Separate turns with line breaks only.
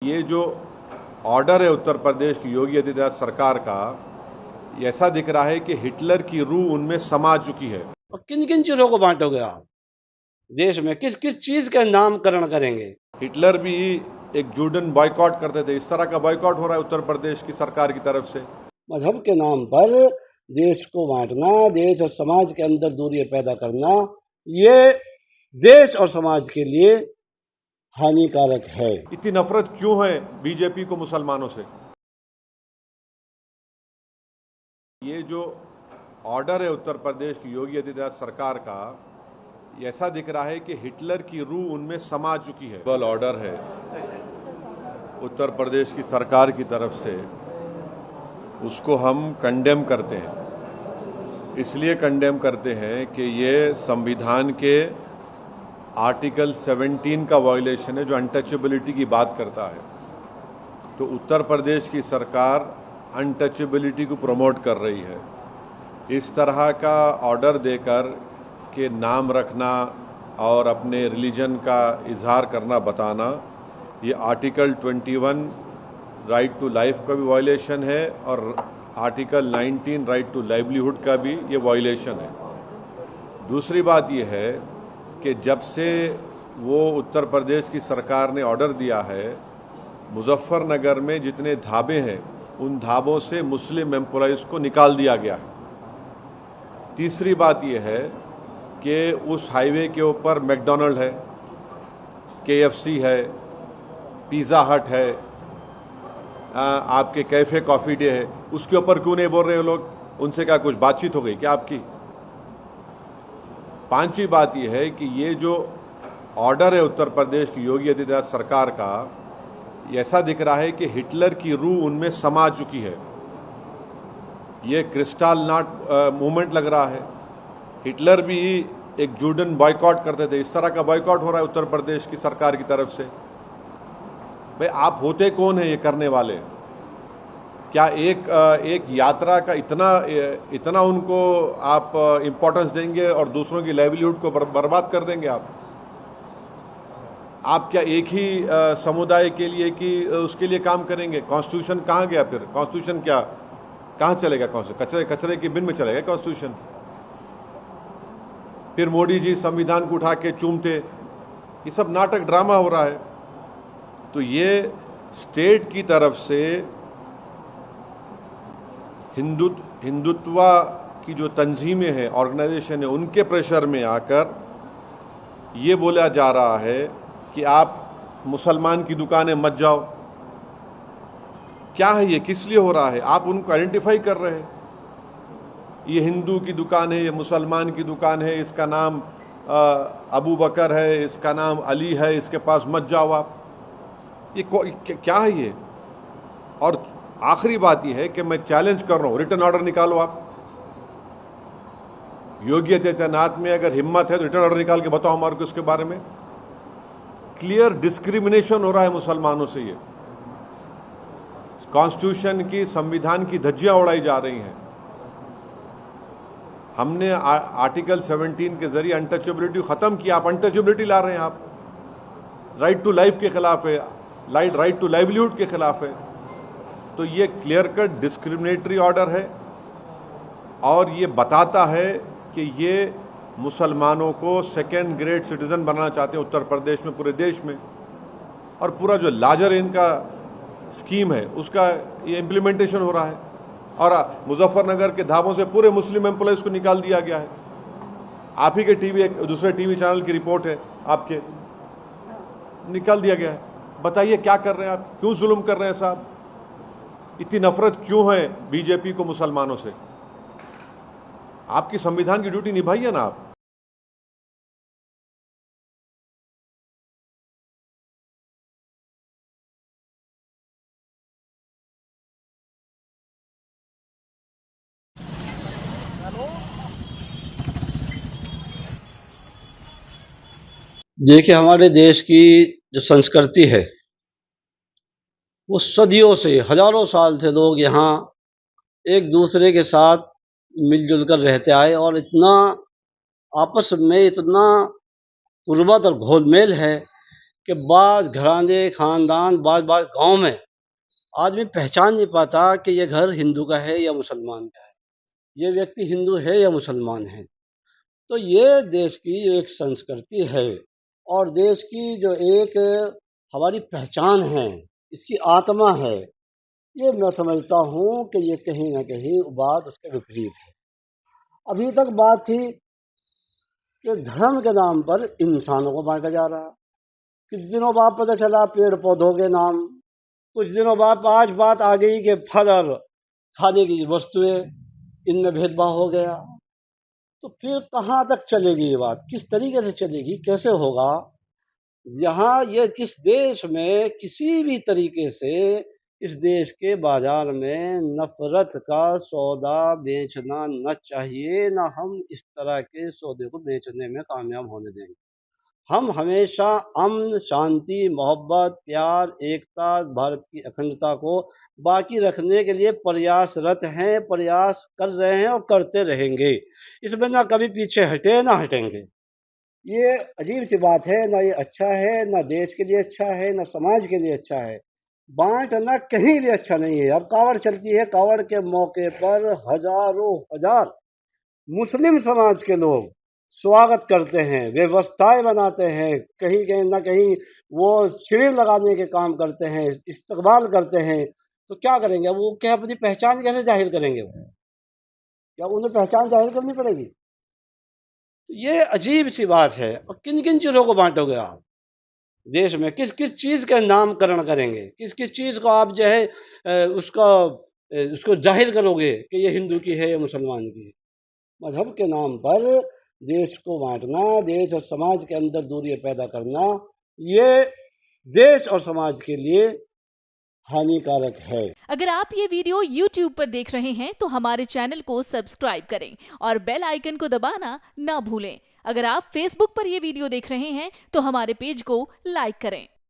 ये जो ऑर्डर है उत्तर प्रदेश की योगी आदित्यनाथ सरकार का, ऐसा दिख रहा है कि हिटलर की रूह उनमें समा चुकी है।
और किन किन चीजों को बांटोगे आप देश में? किस किस चीज का नामकरण करेंगे?
हिटलर भी एक जूडन बॉयकॉट करते थे, इस तरह का बॉयकॉट हो रहा है उत्तर प्रदेश की सरकार की तरफ से।
मजहब के नाम पर देश को बांटना, देश और समाज के अंदर दूरियां पैदा करना, ये देश और समाज के लिए हानिकारक है।
इतनी नफरत क्यों है बीजेपी को मुसलमानों से? ये जो ऑर्डर है उत्तर प्रदेश की योगी आदित्यनाथ सरकार का, ऐसा दिख रहा है कि हिटलर की रूह उनमें समा चुकी है। बल ऑर्डर है उत्तर प्रदेश की सरकार की तरफ से, उसको हम कंडेम करते हैं। इसलिए कंडेम करते हैं कि ये संविधान के आर्टिकल 17 का वायलेशन है, जो अनटचेबिलिटी की बात करता है। तो उत्तर प्रदेश की सरकार अनटचेबिलिटी को प्रमोट कर रही है। इस तरह का ऑर्डर देकर के नाम रखना और अपने रिलीजन का इजहार करना, बताना, ये आर्टिकल 21 राइट टू लाइफ का भी वायलेशन है और आर्टिकल 19 राइट टू लाइवलीहुड का भी ये वायलेशन है। दूसरी बात ये है कि जब से वो उत्तर प्रदेश की सरकार ने ऑर्डर दिया है, मुजफ्फरनगर में जितने ढाबे हैं उन ढाबों से मुस्लिम एम्प्लॉइज़ को निकाल दिया गया है। तीसरी बात यह है कि उस हाईवे के ऊपर मैकडॉनल्ड है, KFC है, पिज़्ज़ा हट है, आपके कैफ़े कॉफ़ी डे है, उसके ऊपर क्यों नहीं बोल रहे हो लोग? उनसे क्या कुछ बातचीत हो गई क्या आपकी? पांचवी बात यह है कि ये जो ऑर्डर है उत्तर प्रदेश की योगी आदित्यनाथ सरकार का, ऐसा दिख रहा है कि हिटलर की रूह उनमें समा चुकी है। ये क्रिस्टल नॉट मूवमेंट लग रहा है। हिटलर भी एक जूडन बॉयकॉट करते थे, इस तरह का बॉयकॉट हो रहा है उत्तर प्रदेश की सरकार की तरफ से। भाई आप होते कौन है ये करने वाले? क्या एक यात्रा का इतना उनको आप इम्पोर्टेंस देंगे और दूसरों की लाइवलीहुड को बर्बाद कर देंगे आप क्या एक ही समुदाय के लिए कि उसके लिए काम करेंगे? कॉन्स्टिट्यूशन कहाँ गया फिर? कॉन्स्टिट्यूशन क्या कहाँ चलेगा? कॉन्स्टिट्यूशन कचरे के बिन में चलेगा कॉन्स्टिट्यूशन? फिर मोदी जी संविधान को उठा के चूमते, ये सब नाटक ड्रामा हो रहा है। तो ये स्टेट की तरफ से हिंदुत्व की जो तंजीमें हैं, ऑर्गेनाइजेशन है, उनके प्रेशर में आकर ये बोला जा रहा है कि आप मुसलमान की दुकानें मत जाओ। क्या है ये? किस लिए हो रहा है? आप उनको आइडेंटिफाई कर रहे हैं, ये हिंदू की दुकान है, ये मुसलमान की दुकान है, इसका नाम अबू बकर है, इसका नाम अली है, इसके पास मत जाओ आप। ये क्या है ये? और आखिरी बात यह है कि मैं चैलेंज कर रहा हूं, रिटर्न ऑर्डर निकालो आप। योगी आदित्यनाथ में अगर हिम्मत है तो रिटर्न ऑर्डर निकाल के बताओ हमारे को इसके बारे में। क्लियर डिस्क्रिमिनेशन हो रहा है मुसलमानों से। ये कॉन्स्टिट्यूशन की, संविधान की धज्जियां उड़ाई जा रही हैं। हमने आर्टिकल 17 के जरिए अनटचेबिलिटी खत्म किया, आप अनटचेबिलिटी ला रहे हैं। आप राइट टू लाइफ के खिलाफ है, राइट टू लाइवलीहुड के खिलाफ है। तो ये क्लियर कट डिस्क्रिमिनेटरी ऑर्डर है और ये बताता है कि ये मुसलमानों को सेकेंड ग्रेड सिटीजन बनाना चाहते हैं उत्तर प्रदेश में, पूरे देश में। और पूरा जो लार्जर इनका स्कीम है उसका ये इम्प्लीमेंटेशन हो रहा है। और मुजफ्फरनगर के ढाबों से पूरे मुस्लिम एम्प्लॉइज़ को निकाल दिया गया है। आप ही के टीवी, एक दूसरे टीवी चैनल की रिपोर्ट है, आपके निकाल दिया गया है। बताइए क्या कर रहे हैं आप? क्यों जुल्म कर रहे हैं साहब? इतनी नफरत क्यों है बीजेपी को मुसलमानों से? आपकी संविधान की ड्यूटी निभाइए ना आप।
देखिए, हमारे देश की जो संस्कृति है वो सदियों से, हजारों साल से लोग यहाँ एक दूसरे के साथ मिलजुल कर रहते आए और इतना आपस में इतना कुर्बत और घोलमेल है कि बाज घराने खानदान बाज बाज गांव में आदमी पहचान नहीं पाता कि ये घर हिंदू का है या मुसलमान का है, ये व्यक्ति हिंदू है या मुसलमान है। तो ये देश की जो एक संस्कृति है और देश की जो एक हमारी पहचान है, इसकी आत्मा है, ये मैं समझता हूँ कि ये कहीं ना कहीं बात उसके विपरीत है। अभी तक बात थी कि धर्म के नाम पर इंसानों को बांटा जा रहा। कुछ दिनों बाद पता चला पेड़ पौधों के नाम, कुछ दिनों बाद आज बात आ गई कि फल और खाने की वस्तुएं, इनमें भेदभाव हो गया। तो फिर कहाँ तक चलेगी ये बात, किस तरीके से चलेगी, कैसे होगा? यहाँ ये इस देश में किसी भी तरीके से इस देश के बाजार में नफरत का सौदा बेचना न चाहिए, ना हम इस तरह के सौदे को बेचने में कामयाब होने देंगे। हम हमेशा अमन, शांति, मोहब्बत, प्यार, एकता, भारत की अखंडता को बाकी रखने के लिए प्रयासरत हैं, प्रयास कर रहे हैं और करते रहेंगे। इसमें ना कभी पीछे हटे ना हटेंगे। ये अजीब सी बात है, ना ये अच्छा है, ना देश के लिए अच्छा है, ना समाज के लिए अच्छा है। बांटना कहीं भी अच्छा नहीं है। अब कावड़ चलती है, कावड़ के मौके पर हजारों हजार मुस्लिम समाज के लोग स्वागत करते हैं, व्यवस्थाएं बनाते हैं, कहीं कहीं ना कहीं वो शिविर लगाने के काम करते हैं, इस्तकबाल करते हैं। तो क्या करेंगे वो, क्या अपनी पहचान कैसे जाहिर करेंगे? क्या उन्हें पहचान जाहिर करनी पड़ेगी? तो ये अजीब सी बात है। और किन किन चीज़ों को बांटोगे आप देश में? किस किस चीज़ का नामकरण करेंगे? किस किस चीज़ को आप जो है उसको जाहिर करोगे कि ये हिंदू की है या मुसलमान की है? मजहब के नाम पर देश को बांटना, देश और समाज के अंदर दूरियां पैदा करना, ये देश और समाज के लिए हानिकारक है।
अगर आप ये वीडियो YouTube पर देख रहे हैं तो हमारे चैनल को सब्सक्राइब करें और बेल आइकन को दबाना ना भूलें। अगर आप Facebook पर ये वीडियो देख रहे हैं तो हमारे पेज को लाइक करें।